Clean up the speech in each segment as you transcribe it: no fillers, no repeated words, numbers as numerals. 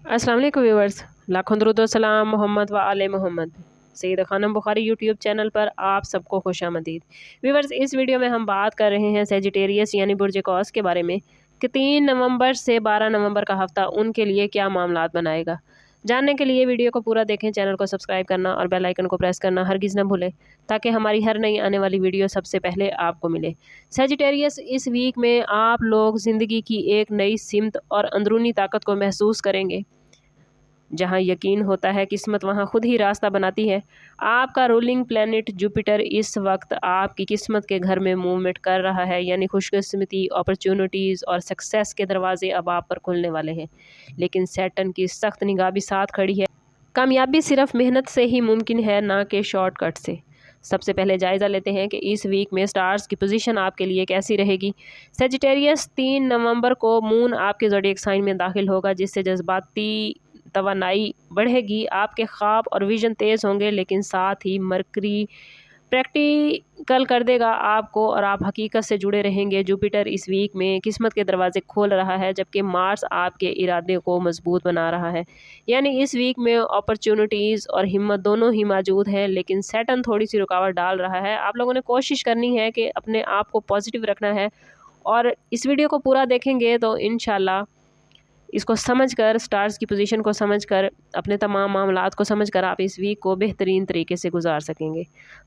अस्सलाम वालेकुम व्यूवर्स, लाखों दरूद व सलाम मोहम्मद व आले मोहम्मद। सैयद खानम बुखारी यूट्यूब चैनल पर आप सबको खुशामदीद। व्यूवर्स, इस वीडियो में हम बात कर रहे हैं सेजिटेरियस यानी बुर्ज कौस के बारे में कि 3 नवंबर से 12 नवंबर का हफ्ता उनके लिए क्या मामलात बनाएगा। जानने के लिए वीडियो को पूरा देखें, चैनल को सब्सक्राइब करना और बेल आइकन को प्रेस करना हरगिज़ न भूलें ताकि हमारी हर नई आने वाली वीडियो सबसे पहले आपको मिले। सेजिटेरियस, इस वीक में आप लोग ज़िंदगी की एक नई सिमत और अंदरूनी ताकत को महसूस करेंगे। जहाँ यकीन होता है किस्मत वहाँ खुद ही रास्ता बनाती है। आपका रूलिंग प्लैनेट जुपिटर इस वक्त आपकी किस्मत के घर में मूवमेंट कर रहा है, यानी खुशकिस्मती, अपॉर्चुनिटीज़ और सक्सेस के दरवाजे अब आप पर खुलने वाले हैं। लेकिन सैटर्न की सख्त निगाह भी साथ खड़ी है। कामयाबी सिर्फ मेहनत से ही मुमकिन है, ना कि शॉर्टकट से। सबसे पहले जायज़ा लेते हैं कि इस वीक में स्टार्स की पोजीशन आपके लिए कैसी रहेगी। सेजिटेरियस, 3 नवंबर को मून आपके ज़ोडिएक साइन में दाखिल होगा, जिससे जज्बाती तवानाई बढ़ेगी। आपके ख्वाब और विजन तेज़ होंगे, लेकिन साथ ही मरकरी प्रैक्टिकल कर देगा आपको और आप हकीकत से जुड़े रहेंगे। जुपिटर इस वीक में किस्मत के दरवाजे खोल रहा है, जबकि मार्स आपके इरादे को मजबूत बना रहा है। यानी इस वीक में अपॉर्चुनिटीज़ और हिम्मत दोनों ही मौजूद हैं, लेकिन सैटर्न थोड़ी सी रुकावट डाल रहा है। आप लोगों ने कोशिश करनी है कि अपने आप को पॉजिटिव रखना है और इस वीडियो को पूरा देखेंगे तो इंशाल्लाह इसको समझकर, स्टार्स की पोजीशन को समझकर, अपने तमाम मामलात को समझकर आप इस वीक को बेहतरीन तरीके से गुजार सकेंगे।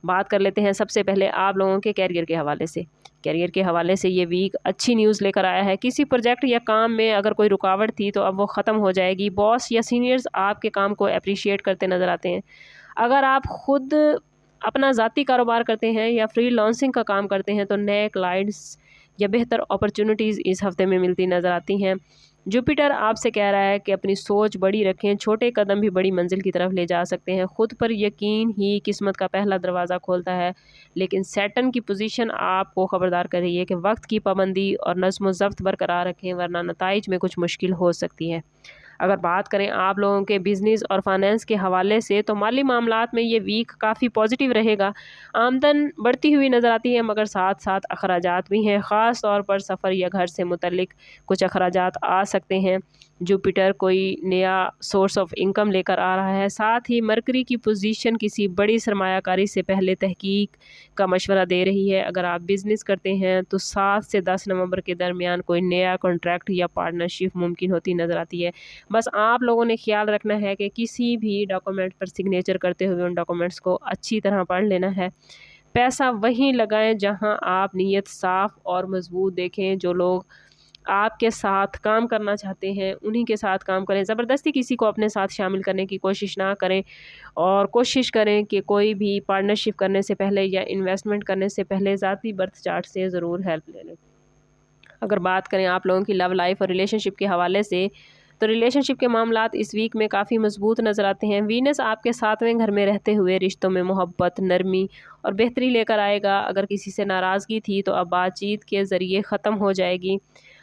बात कर लेते हैं सबसे पहले आप लोगों के कैरियर के हवाले से। कैरियर के हवाले से ये वीक अच्छी न्यूज़ लेकर आया है। किसी प्रोजेक्ट या काम में अगर कोई रुकावट थी तो अब वो ख़त्म हो जाएगी। बॉस या सीनियर्स आपके काम को अप्रिशिएट करते नज़र आते हैं। अगर आप खुद अपना ज़ाती कारोबार करते हैं या फ्रीलांसिंग का काम करते हैं तो नए क्लाइंट्स या बेहतर अपॉर्चुनिटीज़ इस हफ्ते में मिलती नज़र आती हैं। जुपिटर आपसे कह रहा है कि अपनी सोच बड़ी रखें, छोटे कदम भी बड़ी मंजिल की तरफ ले जा सकते हैं। खुद पर यकीन ही किस्मत का पहला दरवाज़ा खोलता है। लेकिन सैटर्न की पोजीशन आपको खबरदार कर रही है कि वक्त की पाबंदी और नज़्म व ज़ब्त बरकरार रखें, वरना नताइज में कुछ मुश्किल हो सकती है। अगर बात करें आप लोगों के बिज़नेस और फाइनेंस के हवाले से तो माली मामलात में ये वीक काफ़ी पॉजिटिव रहेगा। आमदन बढ़ती हुई नज़र आती है, मगर साथ साथ अखराजात भी हैं। ख़ास तौर पर सफ़र या घर से मुतल्लिक कुछ अखराजात आ सकते हैं। जुपिटर कोई नया सोर्स ऑफ इनकम लेकर आ रहा है। साथ ही मरकरी की पोजीशन किसी बड़ी सरमायाकारी से पहले तहकीक का मशवरा दे रही है। अगर आप बिज़नेस करते हैं तो 7 से 10 नवंबर के दरमियान कोई नया कॉन्ट्रैक्ट या पार्टनरशिप मुमकिन होती नज़र आती है। बस आप लोगों ने ख्याल रखना है कि किसी भी डॉक्यूमेंट पर सिग्नेचर करते हुए उन डॉक्यूमेंट्स को अच्छी तरह पढ़ लेना है। पैसा वहीं लगाएं जहां आप नीयत साफ और मजबूत देखें। जो लोग आपके साथ काम करना चाहते हैं उन्हीं के साथ काम करें। ज़बरदस्ती किसी को अपने साथ शामिल करने की कोशिश ना करें और कोशिश करें कि कोई भी पार्टनरशिप करने से पहले या इन्वेस्टमेंट करने से पहले ज़ाती बर्थ चार्ट से ज़रूर हेल्प ले लें। अगर बात करें आप लोगों की लव लाइफ और रिलेशनशिप के हवाले से तो रिलेशनशिप के मामलात इस वीक में काफ़ी मजबूत नज़र आते हैं। वीनस आपके 7वें घर में रहते हुए रिश्तों में मोहब्बत, नरमी और बेहतरी लेकर आएगा। अगर किसी से नाराज़गी थी तो अब बातचीत के ज़रिए ख़त्म हो जाएगी।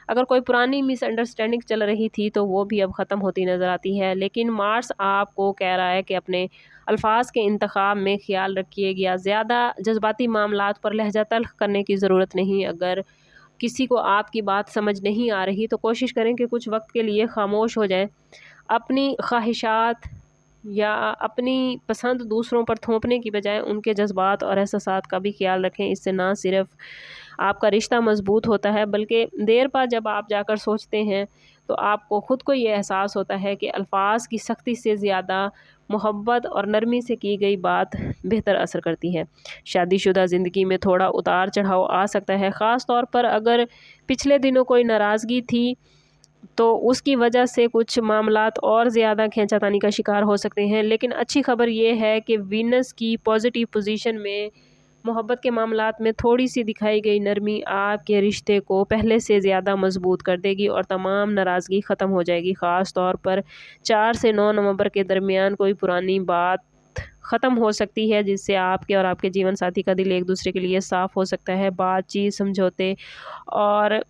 अगर कोई पुरानी मिसअंडरस्टैंडिंग चल रही थी तो वो भी अब ख़त्म होती नज़र आती है। लेकिन मार्स आपको कह रहा है कि अपने अल्फाज के इंतखाब में ख्याल रखिएगा। ज़्यादा जज्बाती मामलात पर लहजा तल्ख करने की ज़रूरत नहीं। अगर किसी को आपकी बात समझ नहीं आ रही तो कोशिश करें कि कुछ वक्त के लिए खामोश हो जाएं। अपनी ख्वाहिशात या अपनी पसंद दूसरों पर थोपने की बजाय उनके जज्बात और एहसासात का भी ख्याल रखें। इससे ना सिर्फ आपका रिश्ता मजबूत होता है, बल्कि देर बाद जब आप जाकर सोचते हैं तो आपको ख़ुद को ये एहसास होता है कि अल्फाज की सख्ती से ज़्यादा मोहब्बत और नरमी से की गई बात बेहतर असर करती है। शादीशुदा ज़िंदगी में थोड़ा उतार चढ़ाव आ सकता है, ख़ास तौर पर अगर पिछले दिनों कोई नाराज़गी थी तो उसकी वजह से कुछ मामलात और ज़्यादा खींचातानी का शिकार हो सकते हैं। लेकिन अच्छी खबर ये है कि वीनस की पॉजिटिव पोजीशन में मोहब्बत के मामलात में थोड़ी सी दिखाई गई नरमी आपके रिश्ते को पहले से ज़्यादा मजबूत कर देगी और तमाम नाराज़गी ख़त्म हो जाएगी। ख़ास तौर पर 4 से 9 नवंबर के दरमियान कोई पुरानी बात ख़त्म हो सकती है, जिससे आपके और आपके जीवन साथी का दिल एक दूसरे के लिए साफ़ हो सकता है। बातचीत, समझौते और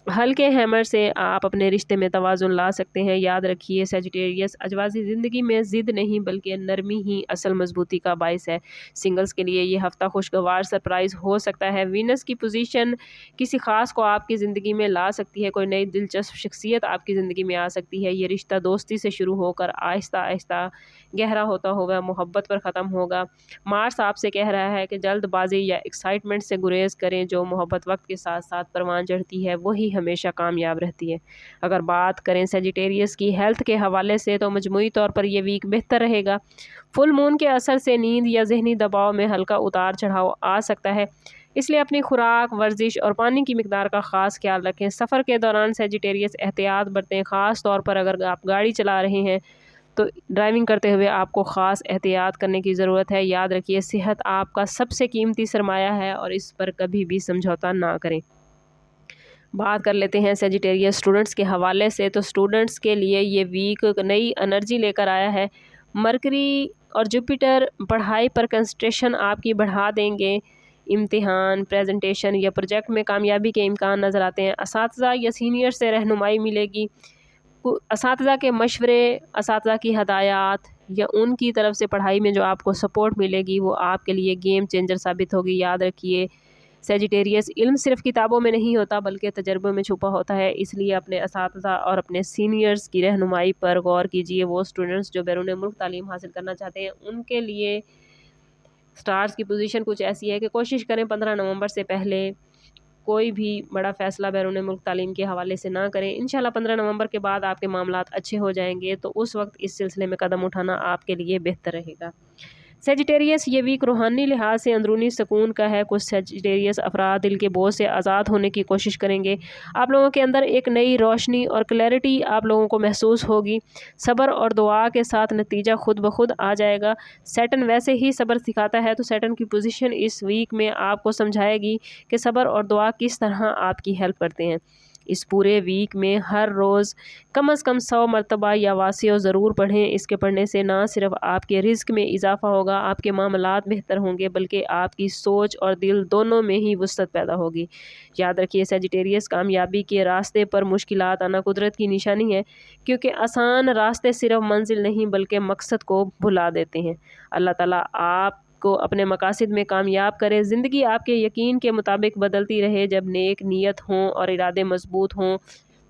हल्के हैमर से आप अपने रिश्ते में तवाज़ुन ला सकते हैं। याद रखिए सजिटेरियस, अजवाज़ी ज़िंदगी में ज़िद नहीं बल्कि नरमी ही असल मजबूती का बायस है। सिंगल्स के लिए ये हफ़्ता खुशगवार सरप्राइज़ हो सकता है। वीनस की पोजीशन किसी ख़ास को आपकी ज़िंदगी में ला सकती है। कोई नई दिलचस्प शख्सियत आपकी ज़िंदगी में आ सकती है। ये रिश्ता दोस्ती से शुरू होकर आहिस्ता आहिस्ता गहरा होता होगा, मोहब्बत पर ख़त्म होगा। मार्स आपसे कह रहा है कि जल्दबाजी या एक्साइटमेंट से गुरेज करें। जो मोहब्बत वक्त के साथ साथ परवान चढ़ती है वही हमेशा कामयाब रहती है। अगर बात करें सेजिटेरियस की हेल्थ के हवाले से तो मजमूई तौर पर यह वीक बेहतर रहेगा। फुल मून के असर से नींद या जहनी दबाव में हल्का उतार चढ़ाव आ सकता है, इसलिए अपनी खुराक, वर्जिश और पानी की मिकदार का ख़ास ख्याल रखें। सफ़र के दौरान सेजिटेरियस एहतियात बरतें, ख़ास तौर पर अगर आप गाड़ी चला रहे हैं तो ड्राइविंग करते हुए आपको ख़ास एहतियात करने की ज़रूरत है। याद रखिए सेहत आपका सबसे कीमती सरमाया है और इस पर कभी भी समझौता ना करें। बात कर लेते हैं सेजिटेरियस स्टूडेंट्स के हवाले से, तो स्टूडेंट्स के लिए ये वीक नई एनर्जी लेकर आया है। मरकरी और जुपिटर पढ़ाई पर कंसंट्रेशन आपकी बढ़ा देंगे। इम्तिहान, प्रेजेंटेशन या प्रोजेक्ट में कामयाबी के इम्कान नज़र आते हैं। असातिज़ा या सीनियर से रहनुमाई मिलेगी। असातिज़ा के मशवरे, असातिज़ा की हदायत या उनकी तरफ से पढ़ाई में जो आपको सपोर्ट मिलेगी वो आपके लिए गेम चेंजर साबित होगी। याद रखिए सेजिटेरियस, इल्म सिर्फ किताबों में नहीं होता बल्कि तजर्बे में छुपा होता है, इसलिए अपने असातिज़ा और अपने सीनियर्स की रहनुमाई पर गौर कीजिए। वो स्टूडेंट्स जो बैरून मुल्क तालीम हासिल करना चाहते हैं उनके लिए स्टार्स की पोजीशन कुछ ऐसी है कि कोशिश करें 15 नवंबर से पहले कोई भी बड़ा फ़ैसला बैरून मुल्क तालीम के हवाले से ना करें। इंशाल्लाह 15 नवंबर के बाद आपके मामलात अच्छे हो जाएंगे, तो उस वक्त इस सिलसिले में कदम उठाना आपके लिए बेहतर रहेगा। सेजिटेरियस ये वीक रूहानी लिहाज से अंदरूनी सुकून का है। कुछ सेजिटेरियस अफराद दिल के बोझ से आज़ाद होने की कोशिश करेंगे। आप लोगों के अंदर एक नई रोशनी और क्लैरिटी आप लोगों को महसूस होगी। सब्र और दुआ के साथ नतीजा खुद ब खुद आ जाएगा। सैटर्न वैसे ही सब्र सिखाता है, तो सैटर्न की पोजीशन इस वीक में आपको समझाएगी कि सब्र और दुआ किस तरह आपकी हेल्प करते हैं। इस पूरे वीक में हर रोज़ कम से कम 100 मरतबा या वासियो ज़रूर पढ़ें। इसके पढ़ने से ना सिर्फ आपके रिज़्क में इजाफ़ा होगा, आपके मामलात बेहतर होंगे, बल्कि आपकी सोच और दिल दोनों में ही वुसअत पैदा होगी। याद रखिए सेजिटेरियस, कामयाबी के रास्ते पर मुश्किलात आना कुदरत की निशानी है, क्योंकि आसान रास्ते सिर्फ मंजिल नहीं बल्कि मकसद को भुला देते हैं। अल्लाह ताला आप को अपने मकासद में कामयाब करे। ज़िंदगी आपके यकीन के मुताबिक बदलती रहे। जब नेक नीयत हों और इरादे मजबूत हों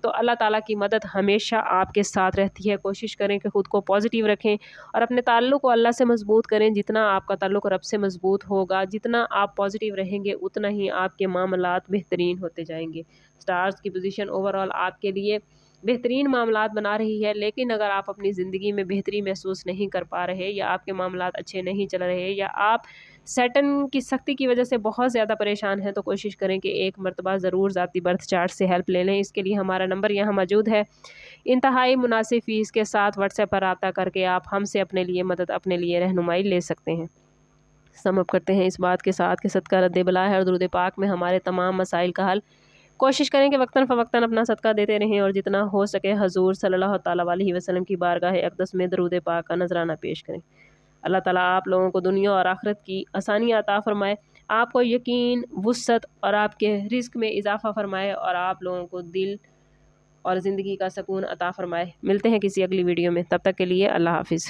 तो अल्लाह ताला की मदद हमेशा आपके साथ रहती है। कोशिश करें कि ख़ुद को पॉजिटिव रखें और अपने ताल्लुक़ को अल्लाह से मजबूत करें। जितना आपका ताल्लुक़ रब से मजबूत होगा, जितना आप पॉजिटिव रहेंगे, उतना ही आपके मामलात बेहतरीन होते जाएंगे। स्टार्स की पोजीशन ओवरऑल आपके लिए बेहतरीन मामलात बना रही है, लेकिन अगर आप अपनी ज़िंदगी में बेहतरी महसूस नहीं कर पा रहे या आपके मामलात अच्छे नहीं चल रहे या आप सैटर्न की सख्ती की वजह से बहुत ज़्यादा परेशान हैं, तो कोशिश करें कि एक मरतबा ज़रूर ज़ाती बर्थ चार्ट से हेल्प ले लें। इसके लिए हमारा नंबर यहाँ मौजूद है। इंतहाई मुनासिब फ़ीस के साथ व्हाट्सएप पर रब्ता करके आप हमसे अपने लिए मदद, अपने लिए रहनुमाई ले सकते हैं। समअप करते हैं इस बात के साथ कि सदका रद्द बला है और दुरूद पाक में हमारे तमाम मसाइल का हल। कोशिश करें कि वक्तन फ़वक्तन अपना सदका देते रहें और जितना हो सके हजूर सल्लल्लाहु ताला अलैहि वसल्लम की बारगाह अक़दस में दरूद पाक का नजराना पेश करें। अल्लाह ताला आप लोगों को दुनिया और आखिरत की आसानियाँ अता फ़रमाए, आपको यकीन, वुसअत और आपके रिज़्क में इजाफ़ा फ़रमाए और आप लोगों को दिल और ज़िंदगी का सुकून अता फ़रमाए। मिलते हैं किसी अगली वीडियो में, तब तक के लिए अल्लाह हाफ़िज़।